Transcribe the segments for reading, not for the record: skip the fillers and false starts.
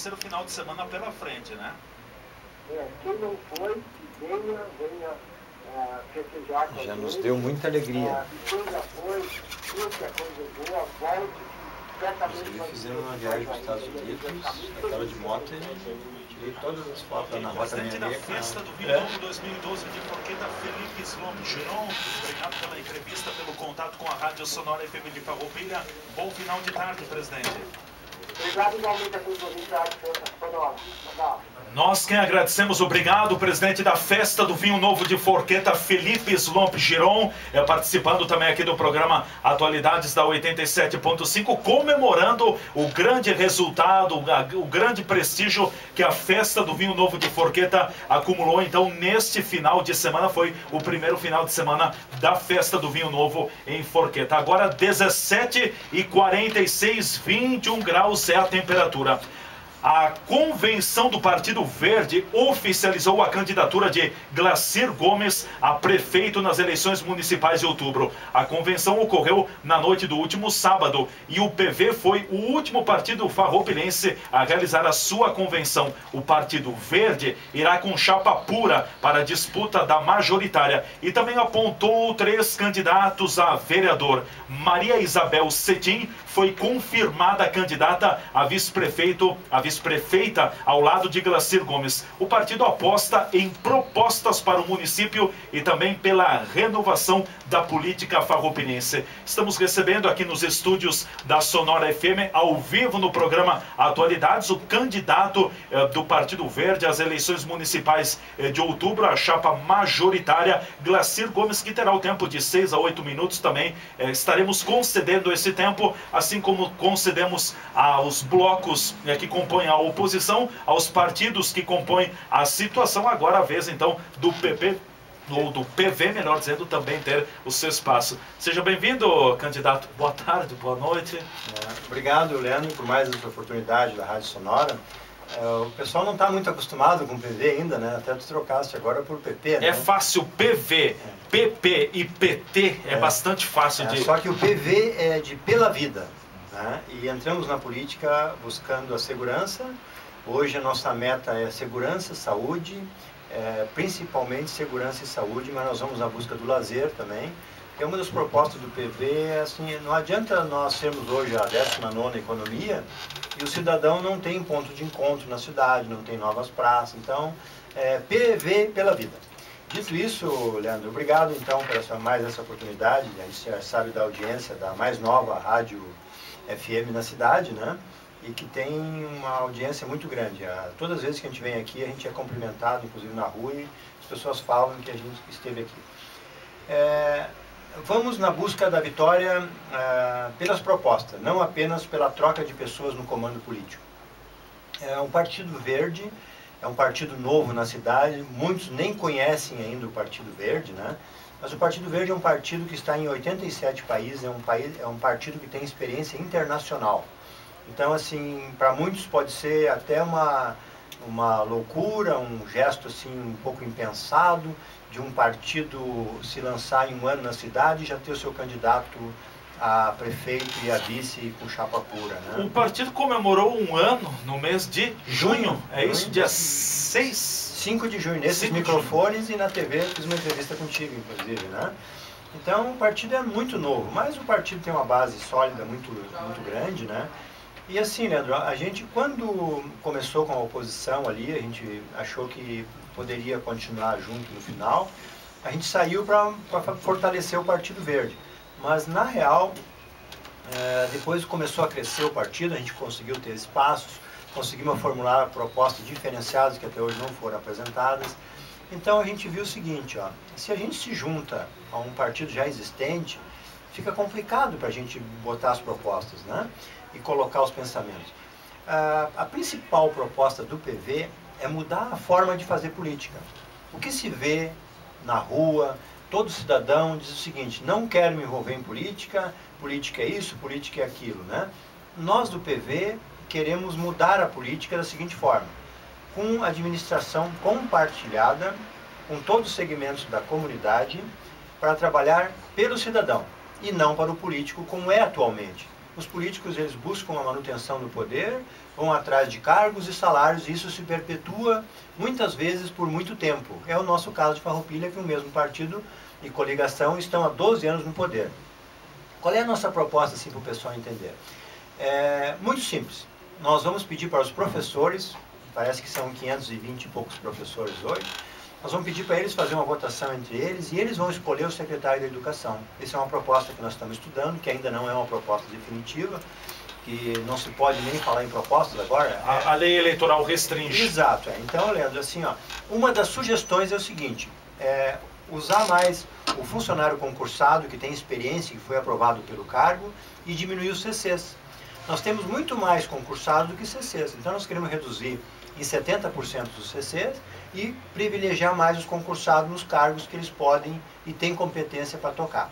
terceiro final de semana pela frente, né? Quem não foi, que venha festejar com a gente. Já nos deu muita alegria. Quem já foi, viu que a coisa é boa, volte, que certamente Inclusive vai fizemos uma viagem para os Estados Unidos, eu estava de moto e tirei todas as fotos lá na Rota Presidente da 66. Festa do Vinho Novo 2012 de Forqueta, Felipe Slomp Giron, obrigado pela entrevista, pelo contato com a Rádio Sonora FM de Farroupilha. Bom final de tarde, presidente. Obrigado igualmente a todos os da Rádio Sonora. Nós quem agradecemos, obrigado, presidente da Festa do Vinho Novo de Forqueta, Felipe Slomp Giron, participando também aqui do programa Atualidades da 87.5, comemorando o grande resultado, o grande prestígio que a Festa do Vinho Novo de Forqueta acumulou. Então, neste final de semana, foi o primeiro final de semana da Festa do Vinho Novo em Forqueta. Agora, 17h46, 21 graus é a temperatura. A convenção do Partido Verde oficializou a candidatura de Glacir Gomes a prefeito nas eleições municipais de outubro. A convenção ocorreu na noite do último sábado e o PV foi o último partido farroupilense a realizar a sua convenção. O Partido Verde irá com chapa pura para a disputa da majoritária e também apontou 3 candidatos a vereador. Maria Isabel Cetim foi confirmada candidata a vice-prefeita ao lado de Glacir Gomes. O partido aposta em propostas para o município e também pela renovação da política farroupilhense. Estamos recebendo aqui nos estúdios da Sonora FM, ao vivo no programa Atualidades, o candidato do Partido Verde às eleições municipais de outubro, a chapa majoritária, Glacir Gomes, que terá o tempo de 6 a 8 minutos também. Estaremos concedendo esse tempo, assim como concedemos aos blocos que compõem a oposição, aos partidos que compõem a situação. Agora a vez então do PP, ou do PV, melhor dizendo, também ter o seu espaço. Seja bem-vindo, candidato. Boa tarde, boa noite. Obrigado, Leandro, por mais essa oportunidade da Rádio Sonora. O pessoal não está muito acostumado com PV ainda, né? Até tu trocaste agora por PP, né? É fácil, PV, PP e PT é bastante fácil de... Só que o PV é de pela vida, né? E entramos na política buscando a segurança. Hoje a nossa meta é segurança, saúde, principalmente segurança e saúde, mas nós vamos à busca do lazer também. É uma das propostas do PV, assim, não adianta nós sermos hoje a 19ª economia e o cidadão não tem ponto de encontro na cidade, não tem novas praças. Então, PV pela vida. Dito isso, Leandro, obrigado então por mais essa oportunidade. A gente já sabe da audiência da mais nova rádio FM na cidade, né? E que tem uma audiência muito grande. Todas as vezes que a gente vem aqui, a gente é cumprimentado, inclusive na rua, e as pessoas falam que a gente esteve aqui. Vamos na busca da vitória pelas propostas, não apenas pela troca de pessoas no comando político. O Partido Verde é um partido novo na cidade, muitos nem conhecem ainda o Partido Verde, né? Mas o Partido Verde é um partido que está em 87 países, é um partido que tem experiência internacional. Então, assim, para muitos pode ser até uma loucura, um gesto assim um pouco impensado, de um partido se lançar em um ano na cidade e já ter o seu candidato a prefeito e a vice com chapa pura, né? O partido comemorou um ano no mês de junho, é isso? Dia 5 de junho, nesses microfones e na TV, fiz uma entrevista contigo, inclusive, né? Então, o partido é muito novo, mas o partido tem uma base sólida, muito grande, né? E assim, Leandro, a gente quando começou com a oposição ali, a gente achou que poderia continuar junto no final, a gente saiu para fortalecer o Partido Verde. Mas, na real, depois começou a crescer o partido, a gente conseguiu ter espaços, conseguimos formular propostas diferenciadas que até hoje não foram apresentadas. Então, a gente viu o seguinte, ó, se a gente se junta a um partido já existente, fica complicado para a gente botar as propostas, né? E colocar os pensamentos. A principal proposta do PV é mudar a forma de fazer política. O que se vê na rua, todo cidadão diz o seguinte: não quero me envolver em política, política é isso, política é aquilo, né? Nós do PV queremos mudar a política da seguinte forma: com administração compartilhada, com todos os segmentos da comunidade, para trabalhar pelo cidadão e não para o político como é atualmente. os políticos eles buscam a manutenção do poder, vão atrás de cargos e salários, e isso se perpetua muitas vezes por muito tempo. É o nosso caso de Farroupilha, que o mesmo partido e coligação estão há 12 anos no poder. Qual é a nossa proposta, assim, para o pessoal entender? É muito simples. Nós vamos pedir para os professores, parece que são 520 e poucos professores hoje, nós vamos pedir para eles fazer uma votação entre eles e eles vão escolher o secretário da Educação. Essa é uma proposta que nós estamos estudando, que ainda não é uma proposta definitiva, que não se pode nem falar em propostas agora. A lei eleitoral restringe. Exato. Então, Leandro, assim, ó, uma das sugestões é o seguinte, usar mais o funcionário concursado, que tem experiência, que foi aprovado pelo cargo, e diminuir os CCs. Nós temos muito mais concursados do que CCs, então nós queremos reduzir em 70% dos CCs e privilegiar mais os concursados nos cargos que eles podem e têm competência para tocar.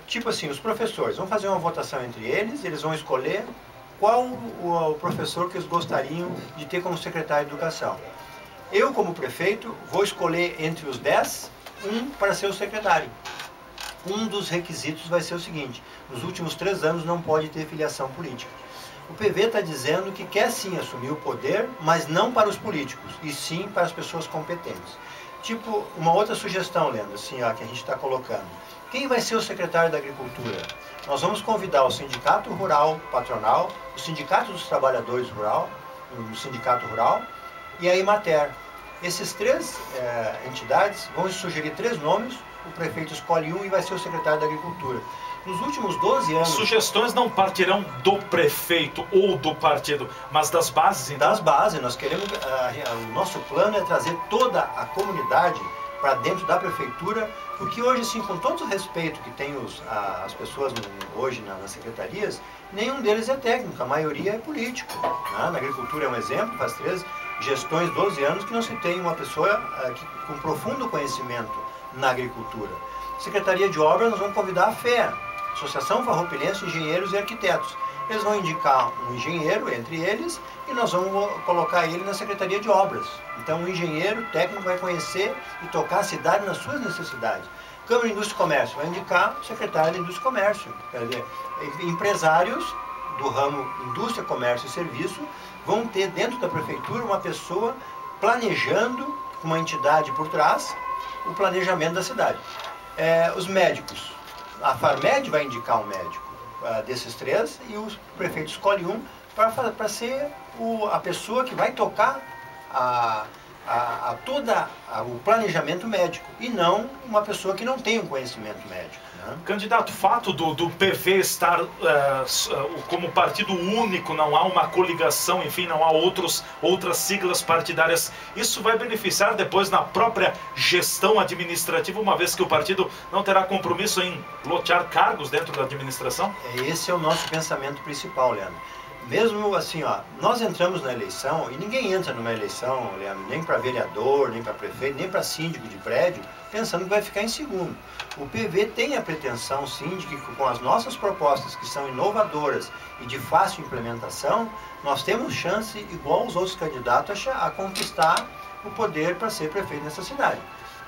Tipo assim, os professores vão fazer uma votação entre eles vão escolher qual o professor que eles gostariam de ter como secretário de Educação. Eu, como prefeito, vou escolher entre os 10, um para ser o secretário. Um dos requisitos vai ser o seguinte, nos últimos 3 anos não pode ter filiação política. O PV está dizendo que quer sim assumir o poder, mas não para os políticos, e sim para as pessoas competentes. Tipo, uma outra sugestão, Leandro, assim, ó, que a gente está colocando. Quem vai ser o secretário da Agricultura? Nós vamos convidar o Sindicato Rural Patronal, o Sindicato dos Trabalhadores Rural, o Sindicato Rural e a Emater. Esses 3 entidades vão sugerir 3 nomes, o prefeito escolhe um e vai ser o secretário da Agricultura. Nos últimos 12 anos... Sugestões não partirão do prefeito ou do partido, mas das bases, então? Das bases. Nós queremos... o nosso plano é trazer toda a comunidade para dentro da prefeitura, porque hoje, assim, com todo o respeito que tem as pessoas hoje nas secretarias, nenhum deles é técnico, a maioria é político. Né? Na agricultura é um exemplo, faz 3 gestões, 12 anos, que não se tem uma pessoa com profundo conhecimento na agricultura. Secretaria de Obras, nós vamos convidar a FEA, Associação Farroupilhense de Engenheiros e Arquitetos. Eles vão indicar um engenheiro entre eles e nós vamos colocar ele na Secretaria de Obras. Então, o engenheiro técnico vai conhecer e tocar a cidade nas suas necessidades. Câmara de Indústria e Comércio vai indicar o secretário de Indústria e Comércio. Quer dizer, empresários do ramo Indústria, Comércio e Serviço vão ter dentro da prefeitura uma pessoa planejando, com uma entidade por trás, o planejamento da cidade. Os médicos. A Farmed vai indicar um médico desses 3 e o prefeito escolhe um para ser a pessoa que vai tocar o planejamento médico e não uma pessoa que não tem um conhecimento médico. Né? Candidato, o fato do PV estar como partido único, não há uma coligação, enfim, não há outras siglas partidárias, isso vai beneficiar depois na própria gestão administrativa, uma vez que o partido não terá compromisso em lotear cargos dentro da administração? Esse é o nosso pensamento principal, Leandro. Mesmo assim, ó, nós entramos na eleição, e ninguém entra numa eleição, Leandro, nem para vereador, nem para prefeito, nem para síndico de prédio, pensando que vai ficar em segundo. O PV tem a pretensão, sim, de que com as nossas propostas, que são inovadoras e de fácil implementação, nós temos chance, igual aos outros candidatos, a conquistar o poder para ser prefeito nessa cidade.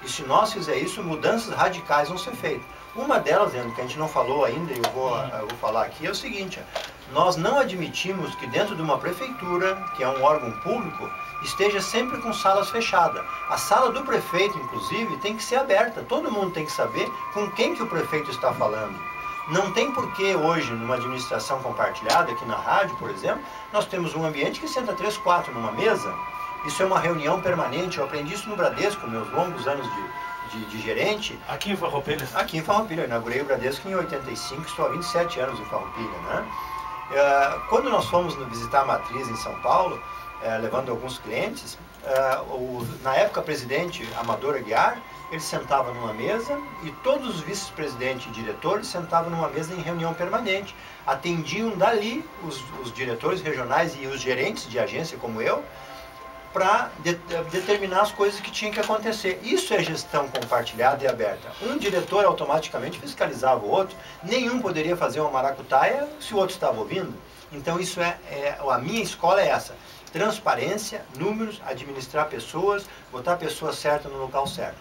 E se nós fizer isso, mudanças radicais vão ser feitas. Uma delas, Leandro, que a gente não falou ainda, e eu vou falar aqui, é o seguinte: nós não admitimos que dentro de uma prefeitura, que é um órgão público, esteja sempre com salas fechadas. A sala do prefeito, inclusive, tem que ser aberta. Todo mundo tem que saber com quem que o prefeito está falando. Não tem porquê hoje, numa administração compartilhada, aqui na rádio, por exemplo, nós temos um ambiente que senta 3, 4 numa mesa. Isso é uma reunião permanente. Eu aprendi isso no Bradesco, meus longos anos de gerente. Aqui em Farroupilha? Aqui em Farroupilha. Eu inaugurei o Bradesco em 85, estou há 27 anos em Farroupilha, né? Quando nós fomos visitar a matriz em São Paulo, levando alguns clientes, na época presidente Amador Aguiar, ele sentava numa mesa e todos os vice-presidentes e diretores sentavam numa mesa em reunião permanente. Atendiam dali os diretores regionais e os gerentes de agência como eu, para determinar as coisas que tinham que acontecer. Isso é gestão compartilhada e aberta. Um diretor automaticamente fiscalizava o outro, nenhum poderia fazer uma maracutaia se o outro estava ouvindo. Então isso a minha escola é essa: transparência, números, administrar pessoas, botar a pessoa certa no local certo.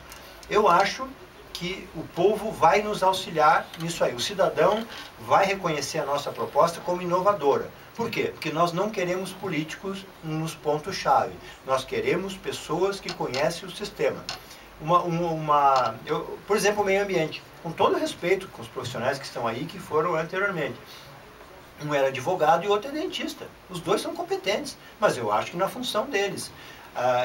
Eu acho que que o povo vai nos auxiliar nisso aí. O cidadão vai reconhecer a nossa proposta como inovadora. Por quê? Porque nós não queremos políticos nos pontos-chave. Nós queremos pessoas que conhecem o sistema. Por exemplo, o meio ambiente. Com todo respeito com os profissionais que estão aí, que foram anteriormente. Um era advogado e o outro é dentista. Os dois são competentes, mas eu acho que na função deles.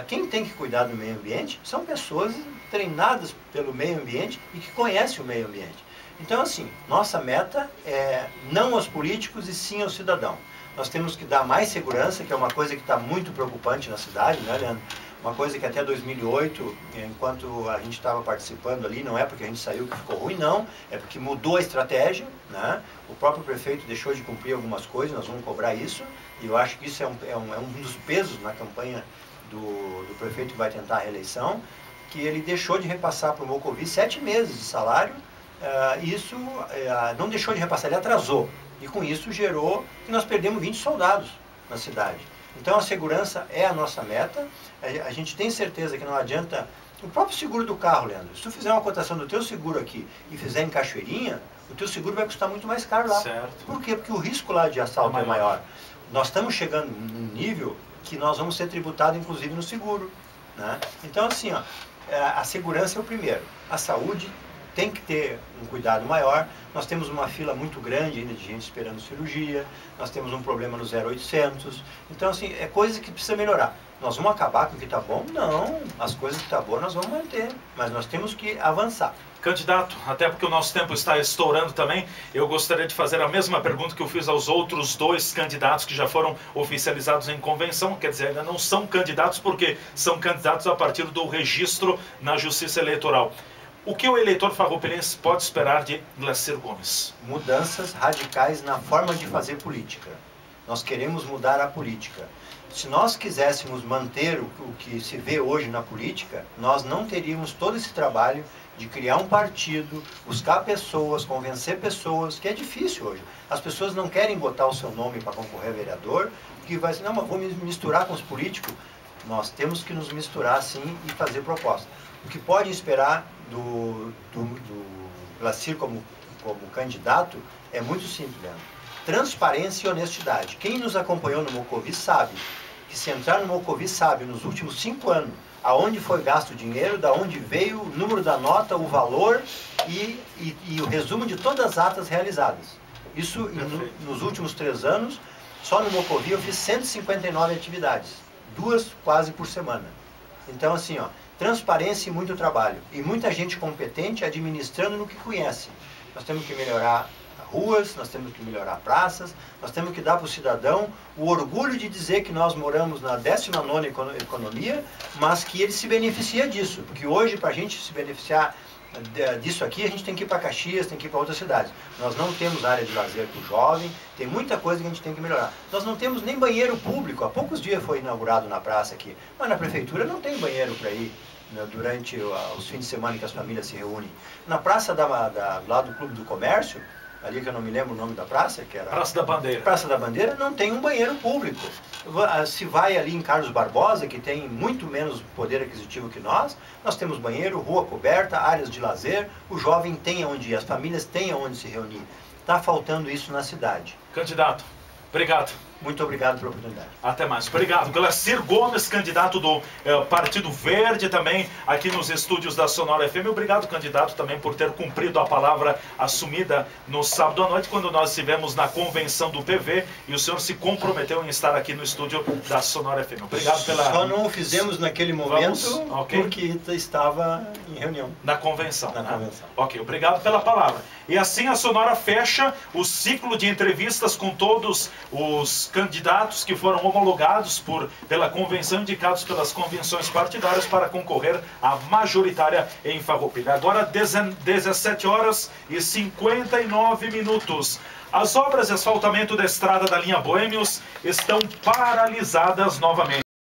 Quem tem que cuidar do meio ambiente são pessoas treinadas pelo meio ambiente e que conhecem o meio ambiente. Então, assim, nossa meta é não aos políticos e sim ao cidadão. Nós temos que dar mais segurança, que é uma coisa que está muito preocupante na cidade, né, Leandro? Uma coisa que até 2008, enquanto a gente estava participando ali, não é porque a gente saiu que ficou ruim, não, é porque mudou a estratégia, né? O próprio prefeito deixou de cumprir algumas coisas, nós vamos cobrar isso, e eu acho que isso é um dos pesos na campanha do prefeito que vai tentar a reeleição, que ele deixou de repassar para o Mocovi 7 meses de salário, isso não deixou de repassar, ele atrasou, e com isso gerou que nós perdemos 20 soldados na cidade. Então a segurança é a nossa meta, a gente tem certeza que não adianta, o próprio seguro do carro, Leandro, se tu fizer uma cotação do teu seguro aqui e fizer em Cachoeirinha, o teu seguro vai custar muito mais caro lá. Certo. Por quê? Porque o risco lá de assalto é maior. Nós estamos chegando num nível que nós vamos ser tributados inclusive no seguro, né? Então assim, ó, a segurança é o primeiro, a saúde tem que ter um cuidado maior. Nós temos uma fila muito grande ainda de gente esperando cirurgia, nós temos um problema no 0800, então assim, é coisa que precisa melhorar. Nós vamos acabar com o que está bom? Não, as coisas que estão boas nós vamos manter, mas nós temos que avançar. Candidato, até porque o nosso tempo está estourando também, eu gostaria de fazer a mesma pergunta que eu fiz aos outros 2 candidatos que já foram oficializados em convenção, quer dizer, ainda não são candidatos porque são candidatos a partir do registro na Justiça Eleitoral. O que o eleitor farroupelense pode esperar de Glacir Gomes? Mudanças radicais na forma de fazer política. Nós queremos mudar a política. Se nós quiséssemos manter o que se vê hoje na política, nós não teríamos todo esse trabalho de criar um partido, buscar pessoas, convencer pessoas, que é difícil hoje. As pessoas não querem botar o seu nome para concorrer a vereador, porque vai dizer, não, mas vou me misturar com os políticos. Nós temos que nos misturar sim e fazer proposta. O que pode esperar do Glacir como candidato é muito simples, Leandro. Transparência e honestidade. Quem nos acompanhou no Mocovi sabe que se entrar no Mocovi sabe nos últimos 5 anos aonde foi gasto o dinheiro, da onde veio, o número da nota, o valor e o resumo de todas as atas realizadas. Isso nos últimos 3 anos, só no Mocovi eu fiz 159 atividades, 2 quase por semana. Então assim, ó, transparência e muito trabalho. E muita gente competente administrando no que conhece. Nós temos que melhorar ruas, nós temos que melhorar praças, nós temos que dar para o cidadão o orgulho de dizer que nós moramos na 19ª economia, mas que ele se beneficia disso. Porque hoje, para a gente se beneficiar disso aqui, a gente tem que ir para Caxias, tem que ir para outras cidades. Nós não temos área de lazer para o jovem, tem muita coisa que a gente tem que melhorar. Nós não temos nem banheiro público, há poucos dias foi inaugurado na praça aqui, mas na prefeitura não tem banheiro para ir durante os fins de semana que as famílias se reúnem. Na praça lá do Clube do Comércio, ali que eu não me lembro o nome da praça, que era... Praça da Bandeira. Praça da Bandeira, não tem um banheiro público. Se vai ali em Carlos Barbosa, que tem muito menos poder aquisitivo que nós temos banheiro, rua coberta, áreas de lazer, o jovem tem onde ir, as famílias têm onde se reunir. Está faltando isso na cidade. Candidato, obrigado. Muito obrigado pela oportunidade. Até mais. Obrigado. Glacir Gomes, candidato do Partido Verde também, aqui nos estúdios da Sonora FM. Obrigado, candidato, também por ter cumprido a palavra assumida no sábado à noite, quando nós estivemos na convenção do PV e o senhor se comprometeu em estar aqui no estúdio da Sonora FM. Obrigado pela... Só não o fizemos naquele momento, porque estava em reunião. Na convenção. Na convenção. Ok, obrigado pela palavra. E assim a Sonora fecha o ciclo de entrevistas com todos os candidatos que foram homologados pela convenção, indicados pelas convenções partidárias para concorrer à majoritária em Farroupilha. Agora 17h59. As obras de asfaltamento da estrada da linha Boêmios estão paralisadas novamente.